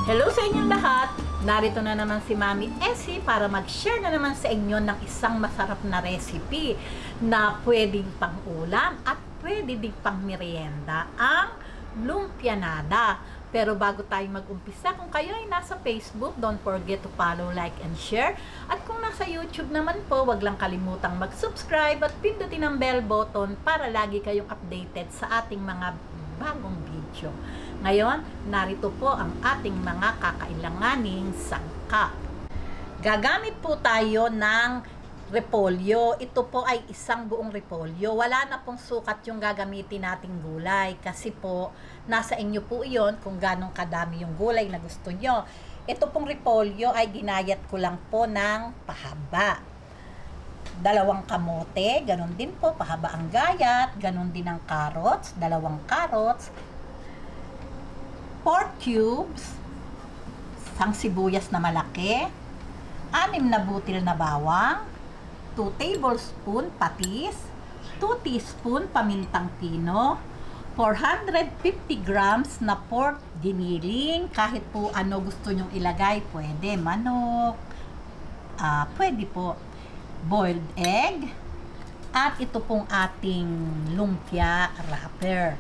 Hello sa inyong lahat! Narito na naman si Mami Essie para mag-share na naman sa inyo ng isang masarap na recipe na pwedeng pang-ulam at pwede din pang merienda, ang lumpianada. Pero bago tayo mag-umpisa, kung kayo ay nasa Facebook, don't forget to follow, like, and share. At kung nasa YouTube naman po, wag lang kalimutang mag-subscribe at pindutin ang bell button para lagi kayong updated sa ating mga bagong video. Ngayon, narito po ang ating mga kakailanganing sangkap. Gagamit po tayo ng repolyo. Ito po ay isang buong repolyo. Wala na pong sukat yung gagamitin nating gulay kasi po nasa inyo po iyon kung ganong kadami yung gulay na gusto nyo. Ito pong repolyo ay ginayat ko lang po ng pahaba. 2 kamote, ganun din po, pahaba ang gayat, ganun din ang carrots, 2 carrots, 4 cubes, isang sibuyas na malaki, 6 na butil na bawang, 2 tablespoon patis, 2 teaspoon pamintang pino, 450 grams na pork giniling, kahit po ano gusto nyong ilagay, pwede, manok, pwede po, boiled egg, at ito pong ating lumpia wrapper.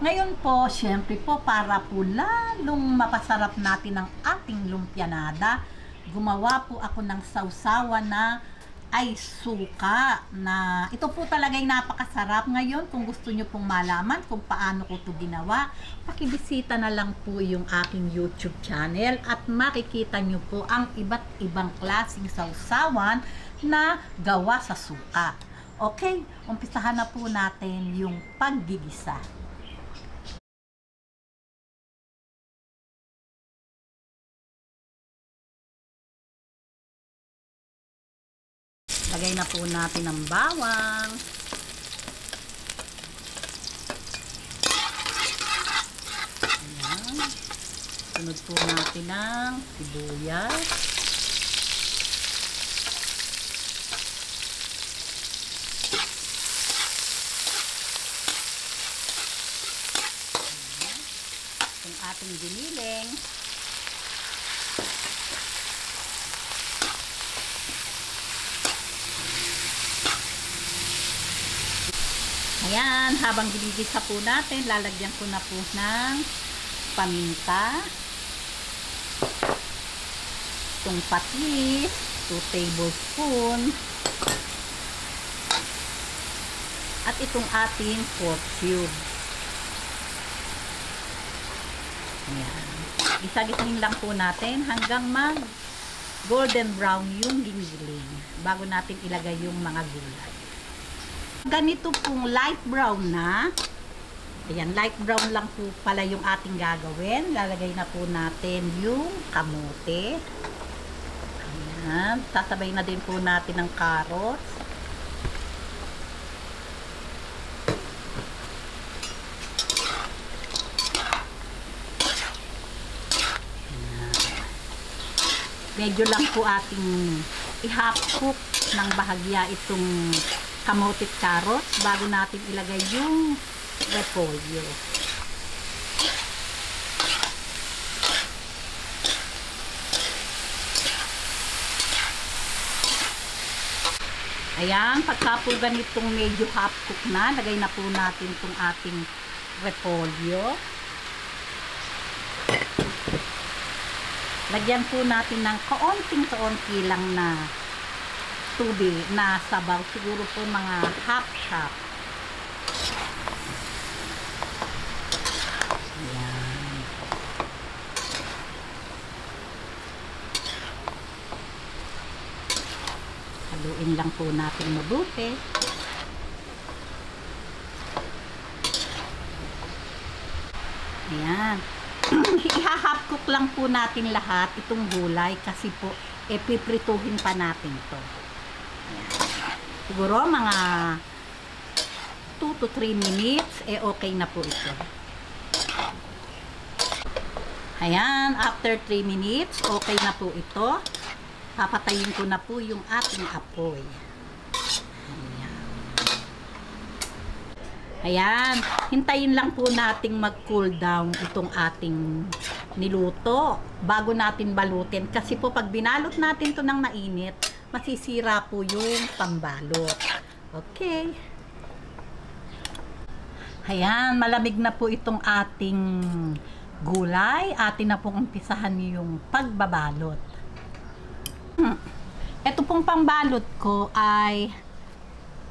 Ngayon po, syempre po, para po lalong mapasarap natin ang ating lumpianada, gumawa po ako ng sausawan na ay suka, na ito po talaga ay napakasarap. Ngayon, kung gusto nyo pong malaman kung paano ko ito ginawa, pakibisita na lang po yung aking YouTube channel at makikita nyo po ang iba't ibang klaseng sausawan na gawa sa suka. Okay, umpisahan na po natin yung paggigisa. Lagay na po natin ang bawang. Ayan. Sunod po natin ang sibuyas. Yung ating giniling. Ayan, habang ginigisa po natin, lalagyan ko na po ng paminta, itong patis, 2 tablespoon, at itong ating pork cube. Ayan. Isa-gisahin lang po natin hanggang mag golden brown yung giniling bago natin ilagay yung mga gulay. Ganito pong light brown na. Ayan, light brown lang po pala yung ating gagawin. Lalagay na po natin yung kamote. Ayan, sasabay na din po natin ang carrots. Medyo lang po ating i-half cook ng bahagya itong kamote at carrots bago natin ilagay yung repolyo. Ayan, pagka po ganitong medyo half cook na, lagay na po natin itong ating repolyo. Lagyan po natin ng kaunting-kaunti lang na tubig na sabaw, siguro po mga half cup. Ayan. Haluin lang po natin mabuti. Ayan. I-half cook lang po natin lahat itong gulay kasi po piprituhin pa natin to. Ayan. Siguro mga 2 to 3 minutes okay na po ito. Ayan, after 3 minutes okay na po ito. Papatayin ko na po yung ating apoy. Ayan, hintayin lang po nating mag-cool down itong ating niluto bago natin balutin. Kasi po pag binalot natin to ng mainit, masisira po yung pambalot. Okay. Ayan, malamig na po itong ating gulay. Atin na pong umpisahan yung pagbabalot. Ito pong pambalot ko ay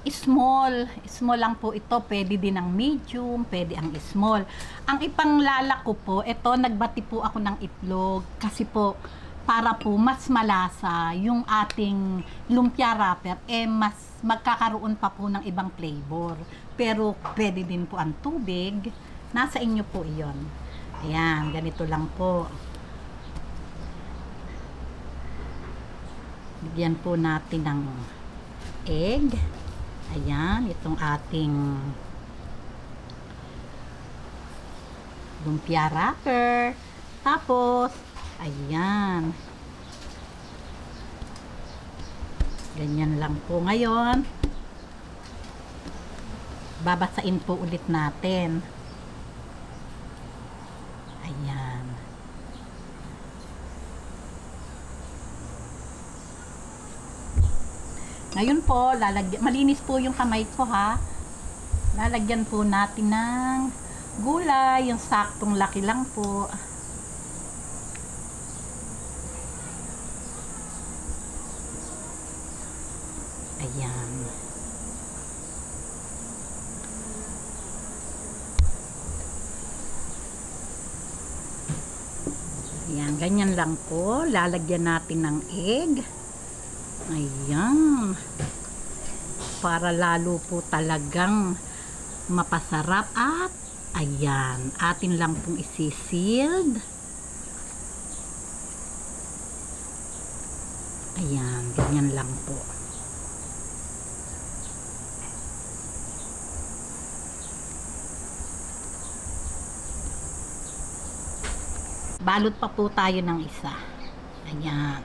small. Small lang po ito. Pwede din ang medium, pwede ang small. Ang ipanglalak ko po, ito nagbati po ako ng itlog kasi po para po mas malasa yung ating lumpia wrapper, mas magkakaroon pa po ng ibang flavor. Pero pwede din po ang tubig. Nasa inyo po iyon. Ayan, ganito lang po. Bigyan po natin ng egg. Ayan, itong ating lumpia wrapper. Tapos, ayan. Ganyan lang po ngayon. Babasain po ulit natin. Ayan. Ngayon po, malinis po yung kamay ko ha. Lalagyan po natin ng gulay, yung saktong laki lang po. Ayan. Ayan, ganyan lang po. Lalagyan natin ng egg. Ayan. Para lalo po talagang mapasarap at ayan. Atin lang pong isi-sealed. Ayan, ganyan lang po. Balot pa po tayo ng isa. Ayan.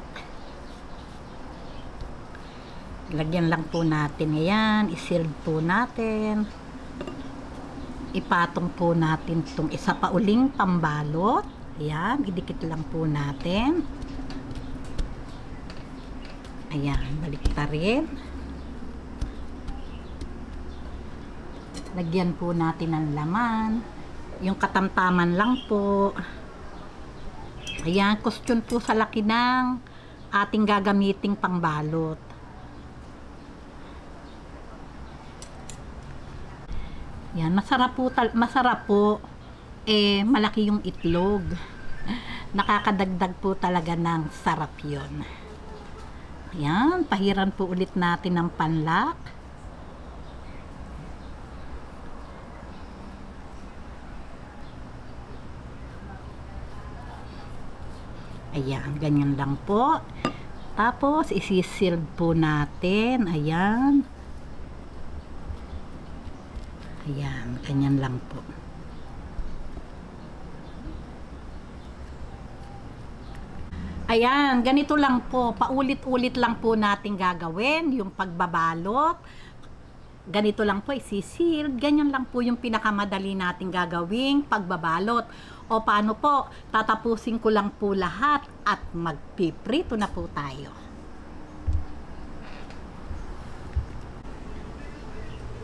Lagyan lang po natin. Ayan. I-seal po natin. Ipatong po natin itong isa pa uling pambalot. Ayan. Idikit lang po natin. Ayan. Baliktarin. Lagyan po natin ng laman. Yung katamtaman lang po. Ayan, question po sa laki ng ating gagamiting pangbalot. Ayan, masarap po, malaki yung itlog. Nakakadagdag po talaga ng sarap yun. Ayan, pahiran po ulit natin ng panlak. Ayan, ganyan lang po. Tapos, isi-seal po natin. Ayan. Ayan, ganyan lang po. Ayan, ganito lang po. Paulit-ulit lang po natin gagawin yung pagbabalot. Ganito lang po, isi-seal. Ganyan lang po yung pinakamadali natin gagawing pagbabalot. O paano po, tatapusin ko lang po lahat at magpiprito na po tayo.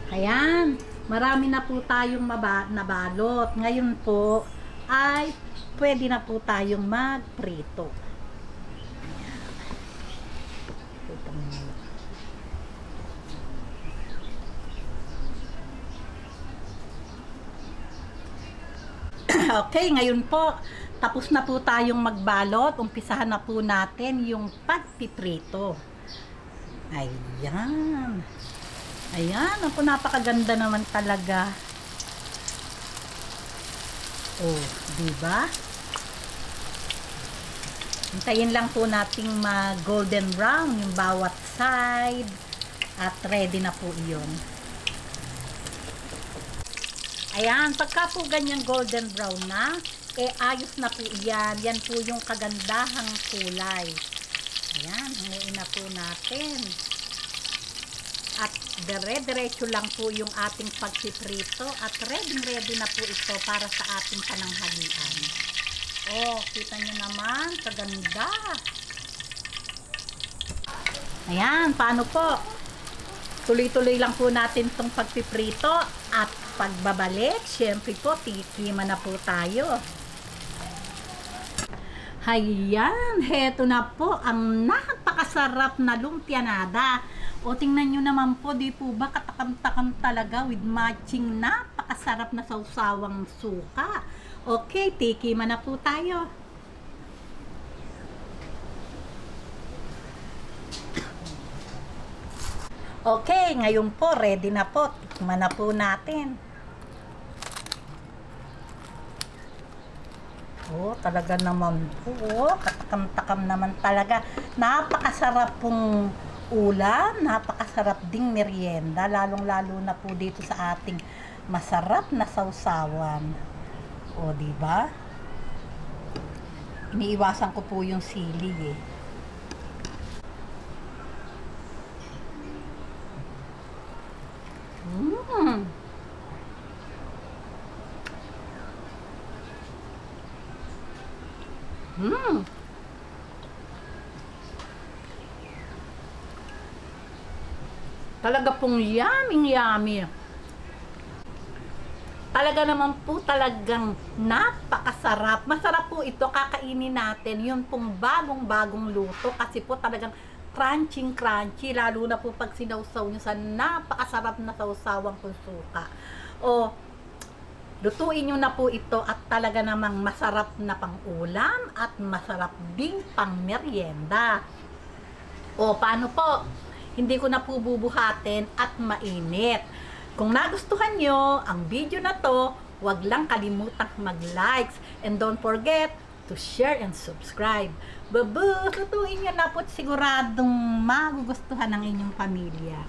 Ayan, marami na po tayong nabalot. Ngayon po ay pwede na po tayong magprito. Okay, ngayon po, tapos na po tayong magbalot. Umpisahan na po natin yung pagpiprito. Ayan. Ayan, ako napakaganda naman talaga. Oh, diba? Hintayin lang po nating mag-golden brown yung bawat side. At ready na po iyon. Ayan, pagka po ganyan golden brown na, ayos na po yan. Yan po yung kagandahang kulay. Ayan, hanguin na po natin. At dire-diretso lang po yung ating pagpiprito at ready na po ito para sa ating pananghalian. Oh, kita nyo naman, kaganda. Ayan, paano po? Tuloy-tuloy lang po natin itong pagpiprito at pagbabalik. Siyempre po, tikiman na po tayo. Ayan, heto na po ang napakasarap na lumpianada. O tingnan nyo naman po, di po ba katakam-takam talaga with matching napakasarap na sausawang suka. Okay, tikiman na po tayo. Okay, ngayon po, ready na po. Tikman na po natin. Oh, talaga naman po. Oh, katakam-takam naman talaga. Napakasarap pong ulam, napakasarap ding merienda, lalong-lalo na po dito sa ating masarap na sausawan. O, di ba? Iniiwasan ko po yung sili eh. Talaga pong yummy. Talaga naman po talagang napakasarap. Masarap po ito, kakainin natin. Yun pong bagong-bagong luto kasi po talagang crunchy, lalo na po pag sinawsaw nyo sa napakasarap na sausawang suka. O, lutuin nyo na po ito at talaga namang masarap na pang-ulam at masarap ding pang-merienda. O, paano po? Hindi ko na po bubuhatin at mainit. Kung nagustuhan nyo ang video na to, huwag lang kalimutang mag-likes and don't forget to share and subscribe. Lutuin nyo na po at siguradong magugustuhan ng inyong pamilya.